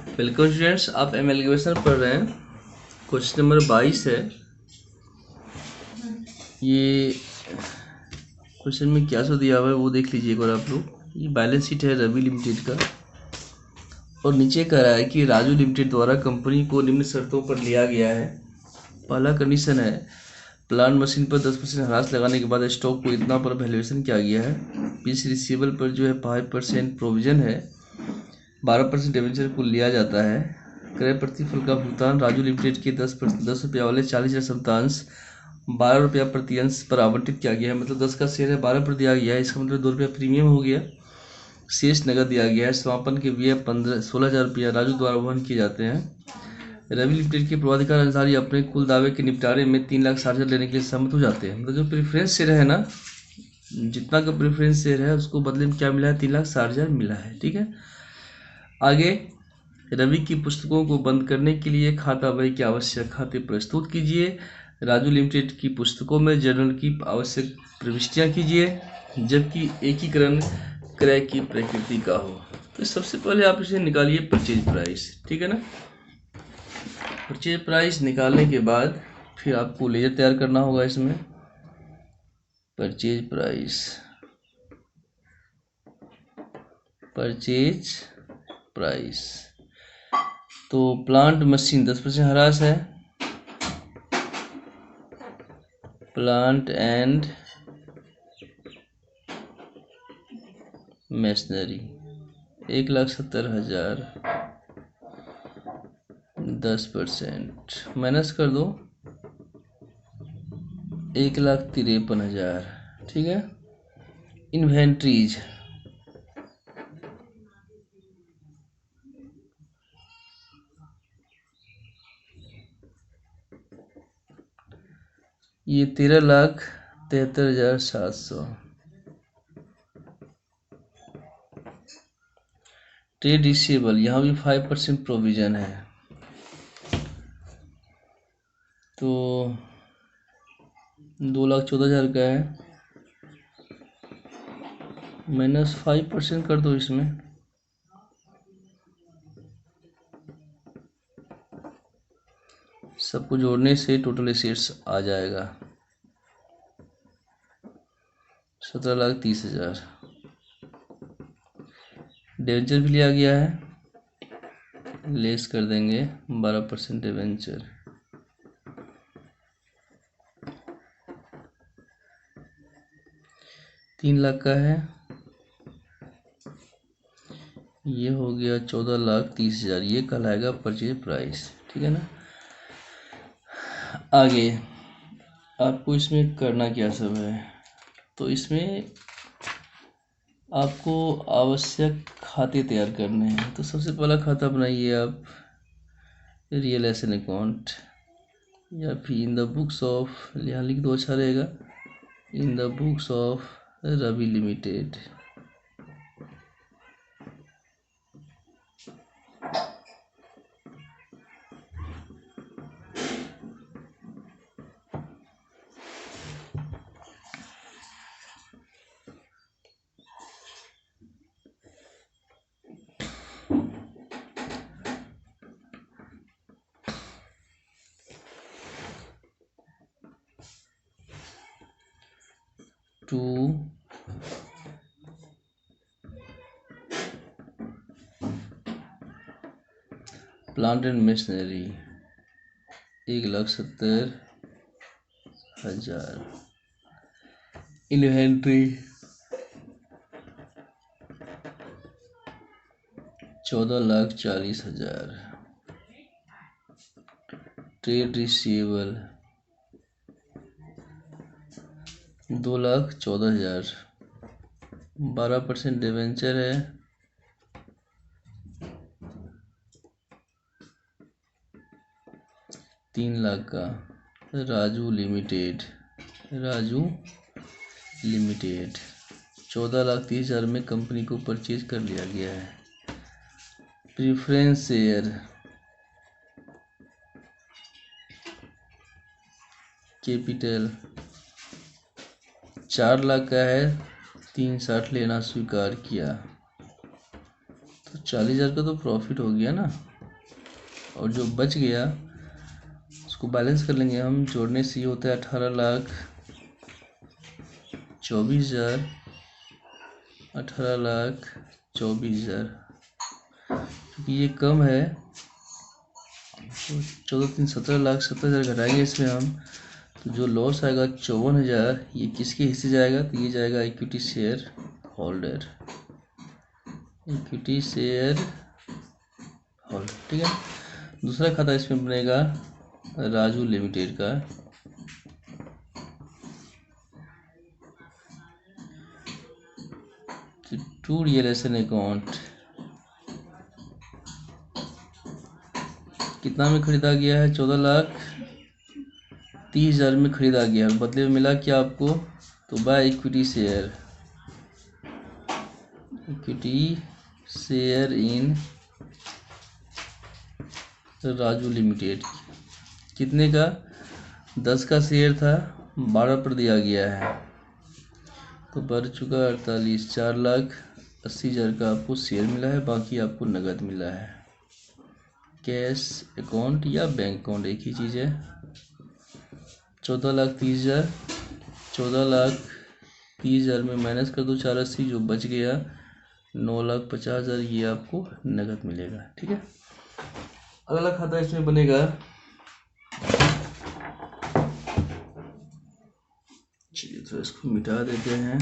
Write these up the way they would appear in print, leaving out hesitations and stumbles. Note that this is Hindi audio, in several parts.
वेलकम स्टूडेंट्स, आप एमएलगेशन पढ़ रहे हैं। क्वेश्चन नंबर 22 है। ये क्वेश्चन में क्या सो दिया हुआ है वो देख लीजिए एक बार आप लोग। ये बैलेंस शीट है रवि लिमिटेड का, और नीचे कह रहा है कि राजू लिमिटेड द्वारा कंपनी को निम्न शर्तों पर लिया गया है। पहला कंडीशन है प्लांट मशीन पर 10% ह्रास लगाने के बाद स्टॉक को इतना पर वैल्यूएशन किया गया है। पीस रिसीवेबल पर जो है 5% प्रोविजन है, 12% डिवेंचर को लिया जाता है। क्रय प्रतिफल का भुगतान राजू लिमिटेड के 10 रुपया वाले 40,000 शब्दांश 12 रुपया प्रति अंश पर आवंटित किया गया है। मतलब 10 का शेयर है, 12 पर दिया गया है, इसका मतलब 2 रुपया प्रीमियम हो गया। शेष नगद दिया गया है। समापन के व्यय 16,000 रुपया राजू द्वारा वहन किए जाते हैं। रवि लिमिटेड के पूर्वाधिकार अनुसार अपने कुल दावे के निपटारे में 3,60,000 लेने के लिए सहमत हो जाते हैं। मतलब जो प्रेफरेंस शेयर है ना, जितना का प्रेफरेंस शेयर है उसको बदले में क्या मिला है, 3,60,000 मिला है। ठीक है। आगे, रवि की पुस्तकों को बंद करने के लिए खाता बही के आवश्यक खाते प्रस्तुत कीजिए। राजू लिमिटेड की पुस्तकों में जर्नल की आवश्यक प्रविष्टियां कीजिए, जबकि एकीकरण क्रय की प्रकृति का हो। तो सबसे पहले आप इसे निकालिए परचेज प्राइस। ठीक है ना। परचेज प्राइस निकालने के बाद फिर आपको लेजर तैयार करना होगा। इसमें परचेज प्राइस, परचेज प्राइस तो प्लांट मशीन 10% ह्रास है। प्लांट एंड मशीनरी 1,70,000, 10% माइनस कर दो 1,53,000। ठीक है। इन्वेंट्रीज, ये 13,73,700। ट्रेड रिसीवेबल, यहाँ भी 5% प्रोविजन है, तो 2,14,000 का है। माइनस 5% कर दो इसमें, सबको जोड़ने से टोटल एसेट्स आ जाएगा 17,30,000। डिवेंचर भी लिया गया है, लेस कर देंगे 12% डिवेंचर। ₹3,00,000 का है, ये हो गया 14,30,000। ये कहलाएगा परचेज प्राइस। ठीक है ना। आगे आपको इसमें करना क्या सब है, तो इसमें आपको आवश्यक खाते तैयार करने हैं। तो सबसे पहला खाता बनाइए आप रियल एसेट अकाउंट, या फिर इन द बुक्स ऑफ, यहाँ लिख दो, अच्छा रहेगा, in the books of Ravi limited. To plant and machinery 1,70,000। Inventory 14,40,000। Trade receivable 2,14,000। 12% debenture है, 3,00,000 का। राजू लिमिटेड 14,30,000 में कंपनी को परचेज कर लिया गया है। प्रेफरेंस शेयर कैपिटल 4,00,000 का है, 3,60 लेना स्वीकार किया, तो 40,000 का तो प्रॉफिट हो गया ना। और जो बच गया उसको बैलेंस कर लेंगे हम। जोड़ने से ये होता है 18,24,000, 18,24,000। क्योंकि ये कम है तो 14,317,70,000 घटाएंगे इसमें हम, तो जो लॉस आएगा 54,000, ये किसके हिस्से जाएगा? तो ये जाएगा equity share holder, equity share holder. ठीक है। दूसरा खाता इसमें बनेगा राजू लिमिटेड का। टू रियलाइजेशन अकाउंट कितना में खरीदा गया है? 14,30,000 में खरीदा गया है। बदले में मिला क्या आपको? तो by equity share, equity share in Raju limited. कितने का? 10 का शेयर था, 12 पर दिया गया है तो बढ़ चुका 48। 4,80,000 का आपको शेयर मिला है, बाकी आपको नगद मिला है। कैश अकाउंट या बैंक अकाउंट एक ही चीज़ है। 14,30,000, 14,30,000 में माइनस कर दो 480, जो बच गया 9,50,000, ये आपको नगद मिलेगा। ठीक है। अगला खाता इसमें बनेगा, चलिए तो इसको मिटा देते हैं।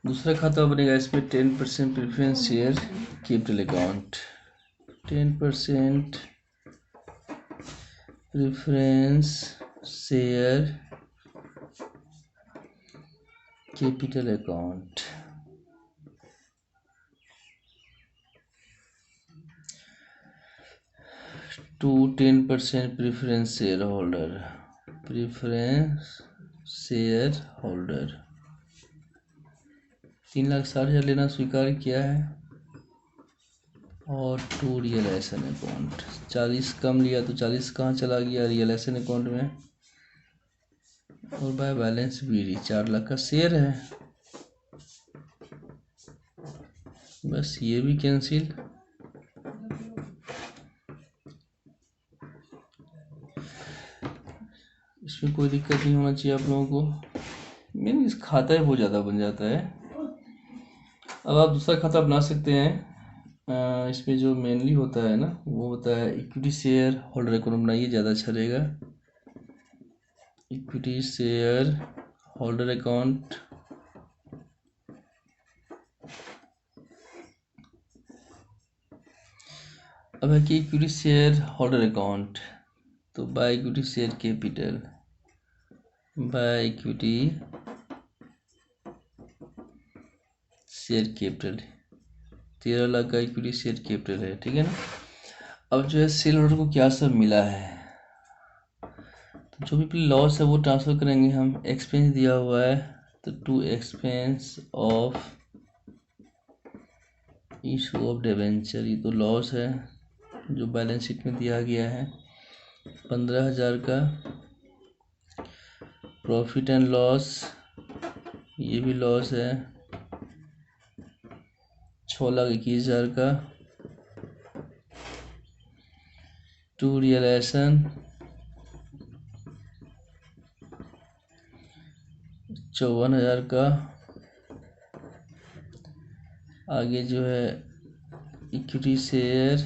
दूसरा खाता बनेगा इसमें 10% preference share capital account. 10% preference share capital account. To 10% preference share holder, preference share holder 3,60,000 लेना स्वीकार किया है। और टू रियलाइजेशन अकाउंट 40 कम लिया तो 40 कहाँ चला गया? रियलाइजेशन अकाउंट में। और बाय बैलेंस बीडी 4 लाख का शेयर है, बस ये भी कैंसिल। इसमें कोई दिक्कत नहीं होना चाहिए आप लोगों को। मेन इस खाता ही बहुत ज़्यादा बन जाता है। अब आप दूसरा खाता बना सकते हैं। इसमें जो मेनली होता है ना, वो होता है इक्विटी शेयर होल्डर अकाउंट बनाइए, ज़्यादा अच्छा रहेगा। इक्विटी शेयर होल्डर अकाउंट अब है कि इक्विटी शेयर होल्डर अकाउंट, तो by equity share capital, by equity share capital 13 lakh का इक्विटी शेयर कैपिटल है। ठीक है ना। अब जो है सेल होल्डर को क्या सब मिला है, तो जो भी लॉस है वो ट्रांसफर करेंगे हम। एक्सपेंस दिया हुआ है तो to expense of issue of debenture, ये तो लॉस है जो बैलेंस शीट में दिया गया है। 15,000 का प्रॉफिट एंड लॉस, ये भी लॉस है। 6,21,000 का टू रियलाइजेशन, 54,000 का। आगे जो है equity share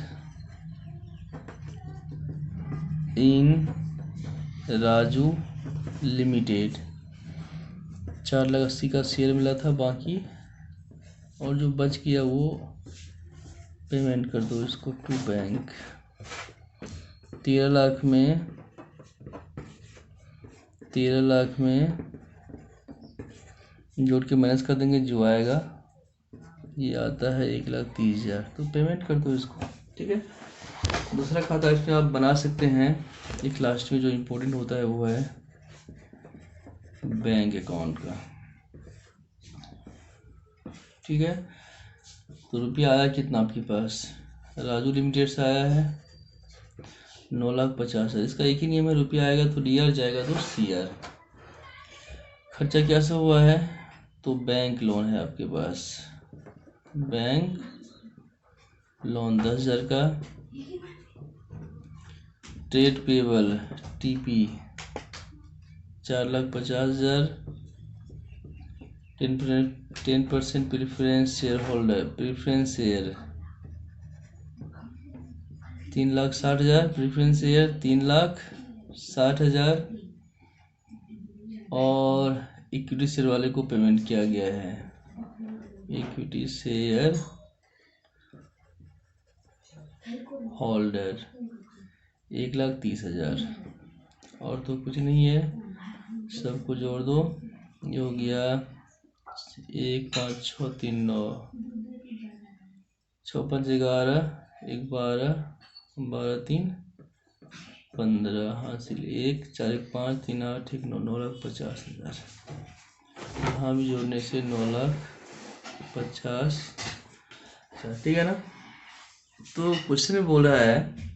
in Raju limited 4,80,000 का शेयर मिला था बाकी, और जो बच गया वो पेमेंट कर दो इसको टू बैंक। 13 लाख में 13 लाख में जोड़ के माइनस कर देंगे, जो आएगा ये आता है 1,30,000, तो पेमेंट कर दो इसको। ठीक है। दूसरा खाता इसमें आप बना सकते हैं। एक लास्ट में जो इम्पोर्टेंट होता है वो है बैंक अकाउंट का। ठीक है। तो रुपया आया कितना आपके पास, राजू लिमिटेड से आया है 9,50,000। इसका एक ही नियम है, रुपया आएगा तो डी आर, जाएगा तो सी आर। खर्चा क्या से हुआ है, तो बैंक लोन है आपके पास, बैंक लोन 10,000 का। Trade payable TP 4,50,000। 10% preference share holder, preference share 3,60,000, preference share 3,60,000। और इक्विटी शेयर वाले को पेमेंट किया गया है, इक्विटी शेयर होल्डर 1,30,000। और तो कुछ नहीं है, सबको जोड़ दो, ये हो गया 1, 5, 6, 3, 9, 6, 5, 11, 1, 12, 12, 3, 15 हासिल 1, 4, 1, 5, 3, 8, 1, 9, 9,50,000। यहाँ भी जोड़ने से 9,50,000, ठीक है ना। तो क्वेश्चन में बोल रहा है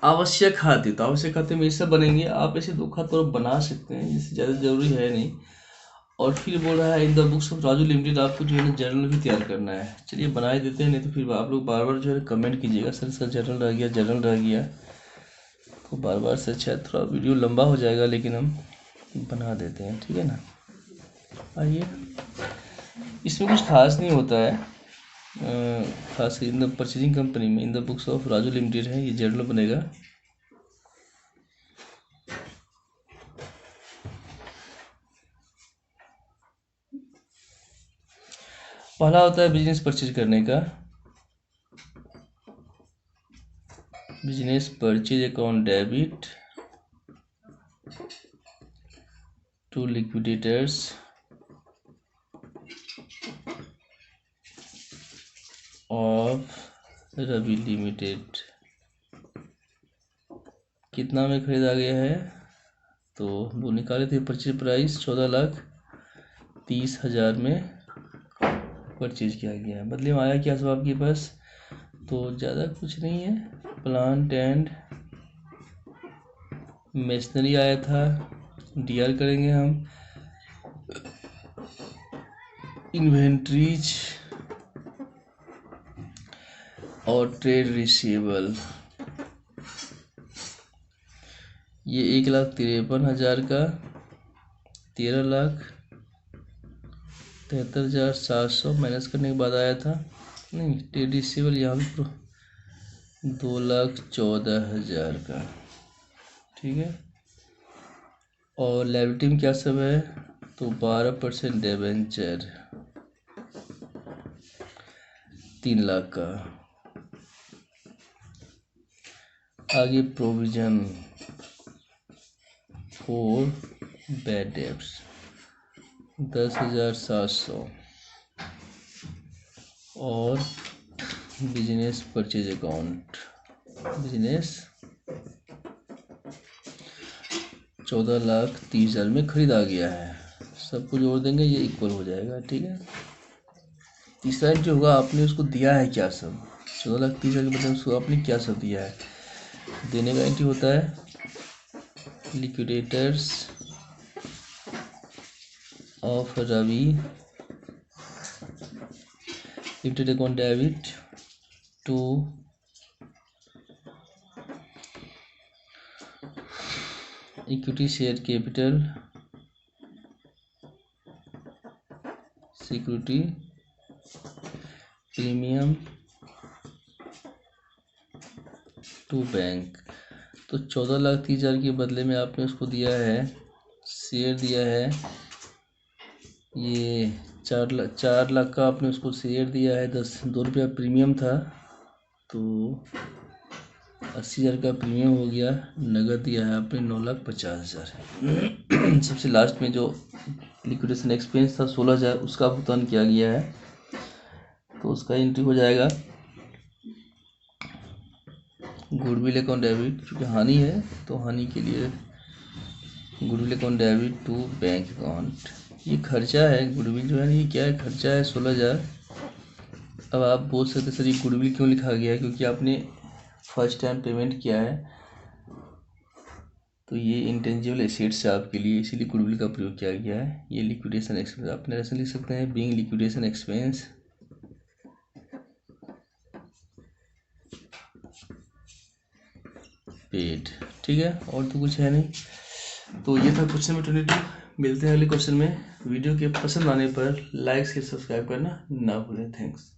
आवश्यक खाते, तो आवश्यक खाते में इससे बनेंगे, आप ऐसे दो खाते और बना सकते हैं, जिससे ज़्यादा जरूरी है नहीं। और फिर बोल रहा है इन the books of Raju limited, आपको जो है ना जर्नल भी तैयार करना है। चलिए बना ही देते हैं, नहीं तो फिर आप लोग बार बार जो है कमेंट कीजिएगा सर इसका जर्नल रह गया, जर्नल रह गया। तो बार बार से अच्छा थोड़ा वीडियो लंबा हो जाएगा, लेकिन हम बना देते हैं, ठीक है ना। आइए, इसमें कुछ खास नहीं होता है, खास इन द परचेजिंग कंपनी में इन the books of Raju limited है, ये जर्नल बनेगा। पहला होता है बिजनेस परचेज करने का, business purchase account debit to liquidators of Ravi limited. कितना में खरीदा गया है, तो वो निकाले थे परचेज प्राइस 14,30,000 में परचेज किया गया है। बदले में आया क्या सब आपके पास, तो ज़्यादा कुछ नहीं है, प्लांट एंड मशीनरी आया था, डीआर करेंगे हम। इन्वेंट्रीज और ट्रेड रिसीवेबल, ये 1,53,000 का 13,73,700 माइनस करने के बाद आया था। नहीं, ट्रेड रिसीवेबल यहाँ भी 2,14,000 का, ठीक है। और लायबिलिटी में क्या सब है, तो 12% डिबेंचर 3 लाख का। आगे प्रोविजन फॉर बैड डेब्ट्स 10,700। और बिजनेस परचेज अकाउंट, बिजनेस 14,30,000 में खरीदा गया है। सबको जोड़ देंगे, ये इक्वल हो जाएगा, ठीक है। तीसरा जो होगा, आपने उसको दिया है क्या सब, 14,30,000 के बदले उसको आपने क्या सब दिया है। देने का एंट्री होता है liquidators of Ravi limited account debit to equity share capital security premium to bank. तो 14,30,000 के बदले में आपने उसको दिया है, शेयर दिया है, ये 4 लाख का आपने उसको शेयर दिया है। 2 रुपया प्रीमियम था, तो 80,000 का प्रीमियम हो गया। नगद दिया है आपने 9,50,000। सबसे लास्ट में जो लिक्विडेशन एक्सपेंस था 16,000, उसका भुगतान किया गया है, तो उसका एंट्री हो जाएगा गुडविल अकाउंट डेबिट, क्योंकि हानि है तो हानि के लिए goodwill account debit to bank account. ये खर्चा है, गुडविल जो है ये क्या है, खर्चा है 16,000, अब आप बोल सकते सर ये गुडविल क्यों लिखा गया है, क्योंकि आपने फर्स्ट टाइम पेमेंट किया है तो ये इंटेंजिबल एसेट्स है आपके लिए, इसीलिए गुडविल का प्रयोग किया गया है। ये लिक्विडेशन एक्सपेंस अपने ऐसे लिख सकते हैं, बीइंग लिक्विडेशन एक्सपेंस पेड। ठीक है, और तो कुछ है नहीं। तो ये था क्वेश्चन नंबर 22। मिलते हैं अगले क्वेश्चन में। वीडियो के पसंद आने पर लाइक से सब्सक्राइब करना ना भूलें। थैंक्स।